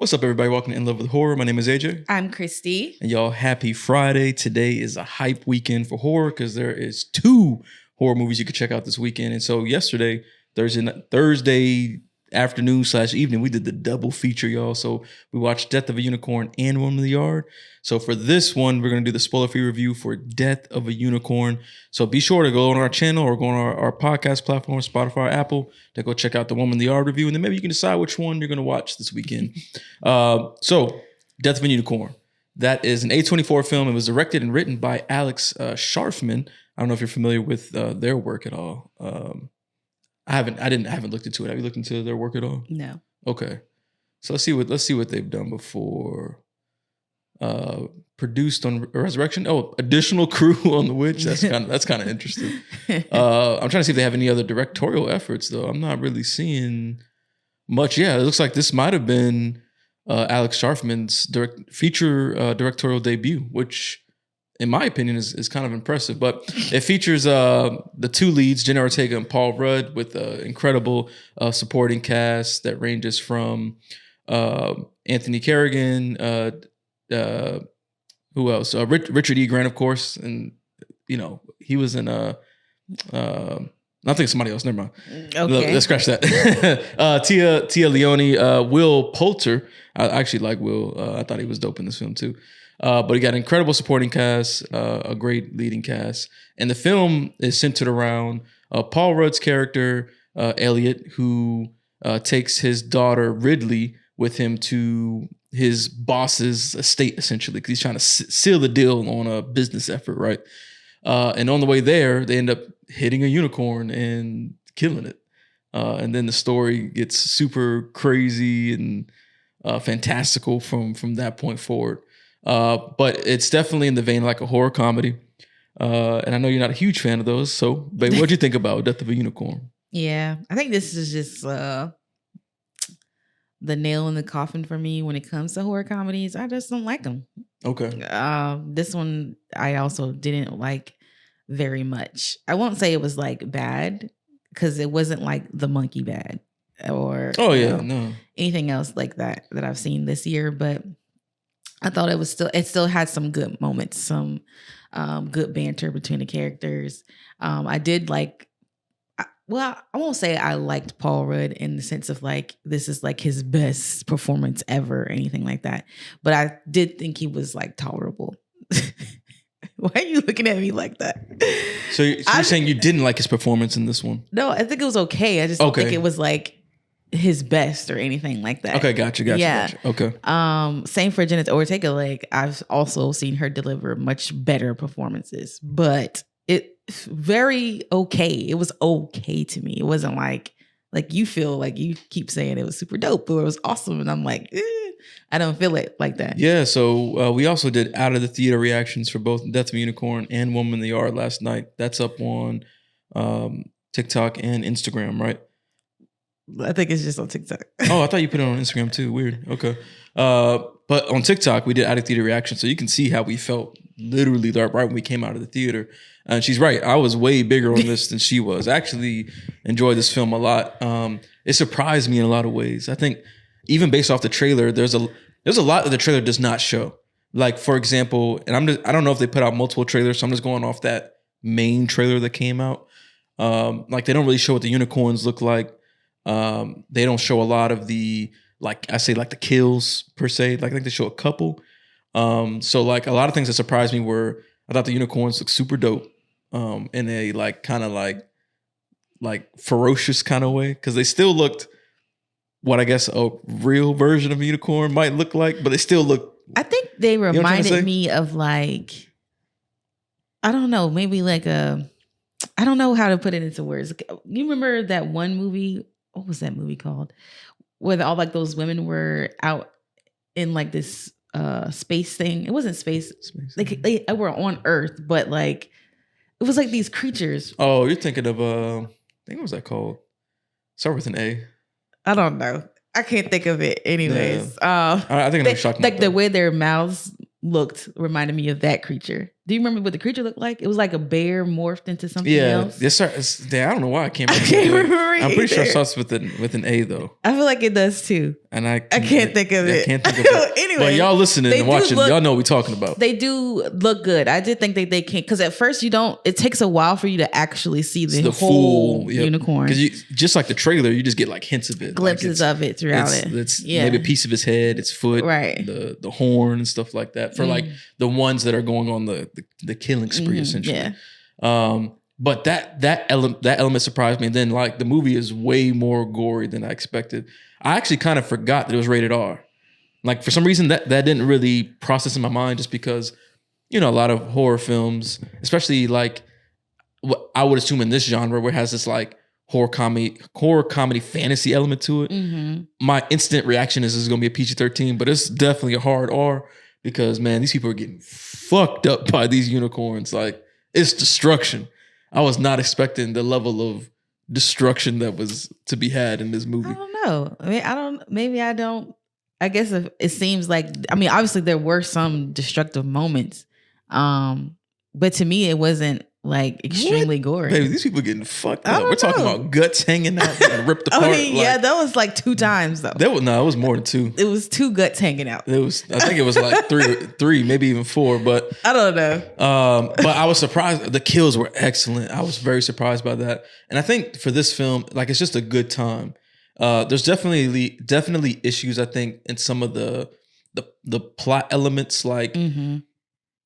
What's up, everybody? Welcome to In Love with Horror. My name is AJ. I'm Christy. And y'all, happy Friday. Today is a hype weekend for horror because there is 2 horror movies you could check out this weekend. And so yesterday, Thursday afternoon / evening, we did the double feature, y'all. So we watched Death of a Unicorn and Woman in the Yard. So for this one, we're going to do the spoiler-free review for Death of a Unicorn. So be sure to go on our channel or go on our podcast platform, Spotify, Apple, to go check out the Woman in the Yard review. And then maybe you can decide which one you're going to watch this weekend. So Death of a Unicorn. That is an A24 film. It was directed and written by Alex Sharfman. I don't know if you're familiar with their work at all. I haven't looked into it. Have you looked into their work at all? No. Okay. So let's see what they've done before. Produced on Resurrection. Oh, additional crew on The Witch. That's kind of interesting. I'm trying to see if they have any other directorial efforts though. I'm not really seeing much. Yeah, it looks like this might have been Alex Sharfman's directorial debut, which in my opinion is kind of impressive. But it features the 2 leads, Jenna Ortega and Paul Rudd, with an incredible supporting cast that ranges from Anthony Carrigan, who else? Richard E. Grant, of course, and he was in I think somebody else. Never mind. Okay, let's scratch that. Tia Leone, Will Poulter. I actually like Will. I thought he was dope in this film too. But he got an incredible supporting cast, a great leading cast, and the film is centered around Paul Rudd's character, Elliot, who takes his daughter Ridley with him to his boss's estate, essentially, because he's trying to seal the deal on a business effort, right? And on the way there, they end up hitting a unicorn and killing it. And then the story gets super crazy and fantastical from that point forward. But it's definitely in the vein of like a horror comedy. And I know you're not a huge fan of those. So, babe, what'd you think about Death of a Unicorn? Yeah, I think this is just the nail in the coffin for me when it comes to horror comedies. I just don't like them. Okay. This one I also didn't like very much. I won't say it was like bad because it wasn't like The Monkey bad or anything else like that I've seen this year. But I thought it still had some good moments, some good banter between the characters. I did like. Well, I won't say I liked Paul Rudd in the sense of like, this is like his best performance ever or anything like that. But I did think he was like tolerable. Why are you looking at me like that? So you're saying you didn't like his performance in this one? No, I think it was okay. I just don't think it was like his best or anything like that. Okay, gotcha. Yeah. Okay. Same for Jenna Ortega. Like I've also seen her deliver much better performances, but it's very okay. It was okay to me. It wasn't like you feel like you keep saying it was super dope or it was awesome. And I'm like, I don't feel it like that. Yeah. So we also did out of the theater reactions for both Death of a Unicorn and Woman in the Yard last night. That's up on TikTok and Instagram, right? I think it's just on TikTok. Oh, I thought you put it on Instagram too. Weird. Okay. But on TikTok, we did out of theater reaction. So you can see how we felt literally right when we came out of the theater. And she's right. I was way bigger on this than she was. I actually enjoyed this film a lot. It surprised me in a lot of ways. I think even based off the trailer, there's a lot that the trailer does not show. Like, for example, and I don't know if they put out multiple trailers, so I'm just going off that main trailer that came out. Like they don't really show what the unicorns look like. They don't show a lot of the, like I say, like the kills per se. Like I think they show a couple. So like a lot of things that surprised me were I thought the unicorns looked super dope. In a like kind of like ferocious kind of way, because they still looked what I guess a real version of a unicorn might look like, but they still look. I think they reminded me of like, I don't know, maybe like I don't know how to put it into words. You remember that one movie? What was that movie called? Where all like those women were out in like this space thing. It wasn't space. They were on Earth, but like it was like these creatures. Oh, you're thinking of I think what was that called? Start with an A. I don't know. I can't think of it. Anyways, I think I'm shocked. Like the way their mouths looked reminded me of that creature. Do you remember what the creature looked like? It was like a bear morphed into something else. Yes, sir. I don't know why I can't remember. I'm pretty sure it starts with an A though. I feel like it does too. And I can't think of it. I can't think of it. Anyway, but y'all listening and watching, y'all know what we're talking about. They do look good. I did think that they can't, because at first it takes a while for you to actually see the whole unicorn. Because just like the trailer, you just get like hints of it. Glimpses of it throughout it. It's maybe a piece of his head, its foot, right, the horn and stuff like that. For like the ones that are going on the killing spree, essentially. Yeah. But that element surprised me. And then like the movie is way more gory than I expected. I actually kind of forgot that it was rated R. Like for some reason that didn't really process in my mind, just because, a lot of horror films, especially like what I would assume in this genre where it has this like horror comedy fantasy element to it. My instant reaction is going to be a PG-13, but it's definitely a hard R, because man, these people are getting fucked up by these unicorns. Like it's destruction. I was not expecting the level of destruction that was to be had in this movie. I don't know. I guess it seems like, obviously there were some destructive moments. But to me, it wasn't like extremely gory. Baby, these people getting fucked up. We're talking about guts hanging out, getting ripped apart. Yeah, that was like 2 times though. It was more than 2. It was 2 guts hanging out. I think it was like 3, maybe even 4. But I don't know. But I was surprised. The kills were excellent. I was very surprised by that. And I think for this film, like it's just a good time. There's definitely issues, I think, in some of the plot elements, like.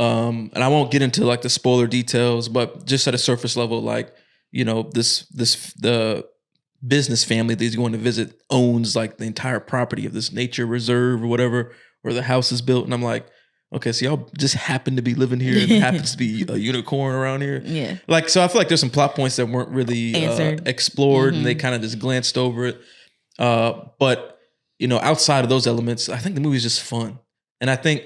And I won't get into like the spoiler details, but just at a surface level, like, the business family that he's going to visit owns like the entire property of this nature reserve or whatever, where the house is built. And I'm like, okay, so y'all just happen to be living here, and there happens to be a unicorn around here. Yeah. Like, so I feel like there's some plot points that weren't really explored, and they kind of just glanced over it. But outside of those elements, I think the movie is just fun. And I think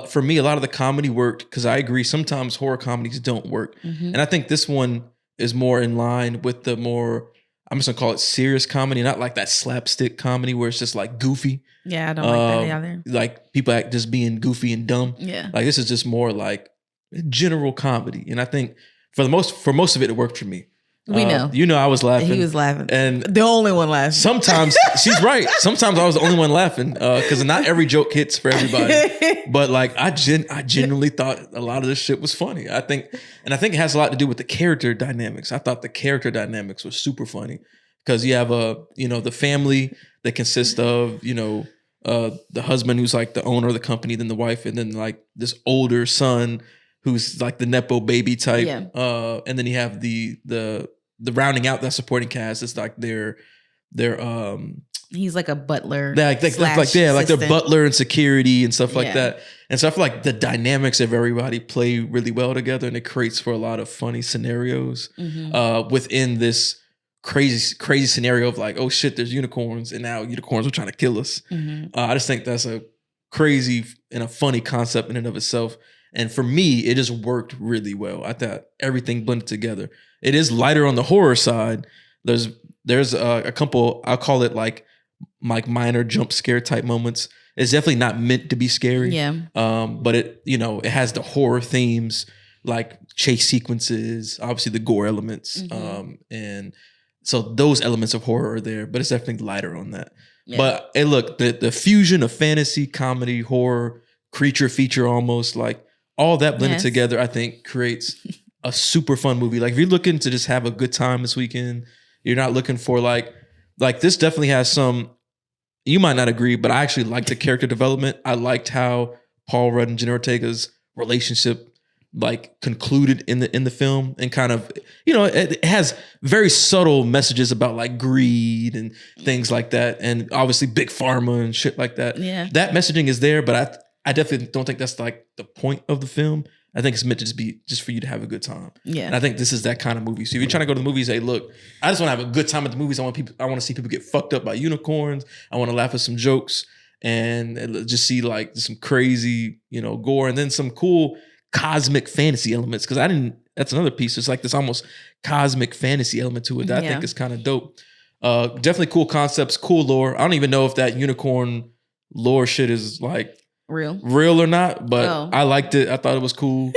for me, a lot of the comedy worked, because I agree sometimes horror comedies don't work. And I think this one is more in line with the more, I'm just gonna call it serious comedy, not like that slapstick comedy where it's just like goofy. Yeah, I don't like that either. Like people act just being goofy and dumb. Yeah. Like this is just more like general comedy. And I think for most of it worked for me. We know. I was laughing. He was laughing. And the only one laughing. Sometimes, she's right. Sometimes I was the only one laughing, because not every joke hits for everybody. But like, I genuinely thought a lot of this shit was funny. I think it has a lot to do with the character dynamics. I thought the character dynamics were super funny, because you have the family that consists of, the husband who's like the owner of the company, then the wife, and then like this older son who's like the Nepo baby type. Yeah. And then you have the rounding out that supporting cast. It's like their he's like a butler. Like their butler and security and stuff like that. And so I feel like the dynamics of everybody play really well together, and it creates for a lot of funny scenarios within this crazy scenario of like, oh shit, there's unicorns, and now unicorns are trying to kill us. I just think that's a crazy and a funny concept in and of itself. And for me, it just worked really well. I thought everything blended together. It is lighter on the horror side. There's a couple, I'll call it like minor jump scare type moments. It's definitely not meant to be scary. Yeah. But it has the horror themes, like chase sequences, obviously the gore elements. And so those elements of horror are there, but it's definitely lighter on that. Yeah. But look, the fusion of fantasy, comedy, horror, creature feature, almost like all that blended together, I think creates a super fun movie. Like if you're looking to just have a good time this weekend, you're not looking for like this definitely has some, you might not agree, but I actually liked the character development. I liked how Paul Rudd and Jenna Ortega's relationship like concluded in the film, and kind of, it has very subtle messages about like greed and things like that. And obviously big pharma and shit like that. Yeah. That messaging is there, but I definitely don't think that's like the point of the film. I think it's meant to just be just for you to have a good time. Yeah. And I think this is that kind of movie. So if you're trying to go to the movies, hey, look, I just want to have a good time at the movies. I want to see people get fucked up by unicorns. I want to laugh at some jokes and just see like some crazy, gore, and then some cool cosmic fantasy elements. Cause that's another piece. It's like this almost cosmic fantasy element to it that I think is kind of dope. Definitely cool concepts, cool lore. I don't even know if that unicorn lore shit is like real or not, but I liked it. I thought it was cool.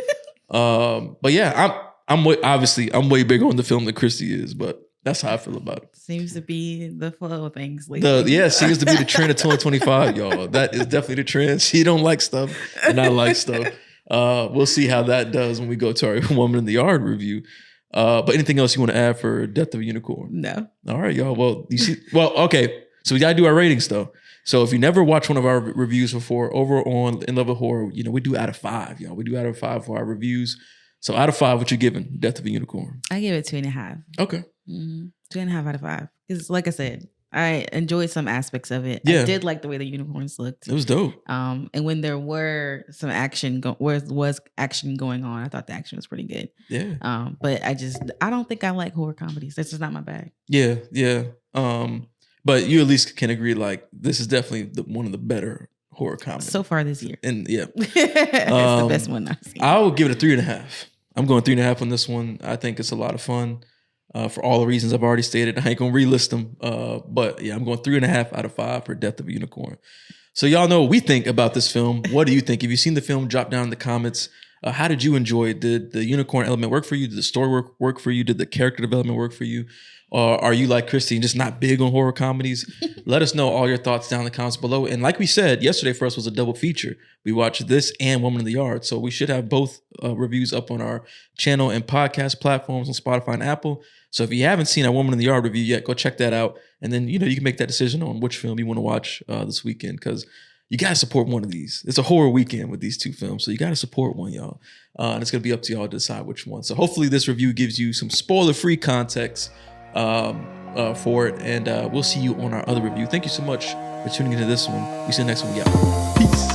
But yeah, I'm way bigger on the film than Christy is, but that's how I feel about it. Seems to be the flow of things lately. Seems to be the trend of 2025, y'all. That is definitely the trend. She don't like stuff, and I like stuff. We'll see how that does when we go to our Woman in the Yard review. But anything else you want to add for Death of a Unicorn? No. All right, y'all. Well, okay. So we gotta do our ratings though. So if you never watched one of our reviews before, over on In Love with Horror, we do out of 5, y'all. We do out of 5 for our reviews. So out of 5, what you giving Death of a Unicorn? I give it 2.5. Okay. 2.5 out of 5. Because like I said, I enjoyed some aspects of it. Yeah. I did like the way the unicorns looked. It was dope. And when there were some action, was action going on, I thought the action was pretty good. Yeah. But I don't think I like horror comedies. That's just not my bag. Yeah. Yeah. But you at least can agree, like, this is definitely one of the better horror comedies so far this year. And yeah, it's the best one I've seen. I would give it a 3.5. I'm going 3.5 on this one. I think it's a lot of fun for all the reasons I've already stated. I ain't gonna relist them, but yeah, I'm going 3.5 out of 5 for Death of a Unicorn. So y'all know what we think about this film. What do you think? If you've seen the film, drop down in the comments. How did you enjoy it? Did the unicorn element work for you? Did the story work for you? Did the character development work for you? Or are you like Christy and just not big on horror comedies? Let us know all your thoughts down in the comments below. And like we said, yesterday for us was a double feature. We watched this and Woman in the Yard. So we should have both reviews up on our channel and podcast platforms on Spotify and Apple. So if you haven't seen a Woman in the Yard review yet, go check that out. And then, you can make that decision on which film you want to watch this weekend, because you got to support one of these. It's a horror weekend with these 2 films. So you got to support one, y'all. And it's going to be up to y'all to decide which one. So hopefully this review gives you some spoiler-free context for it. And we'll see you on our other review. Thank you so much for tuning into this one. We see you next one. Yeah. Peace.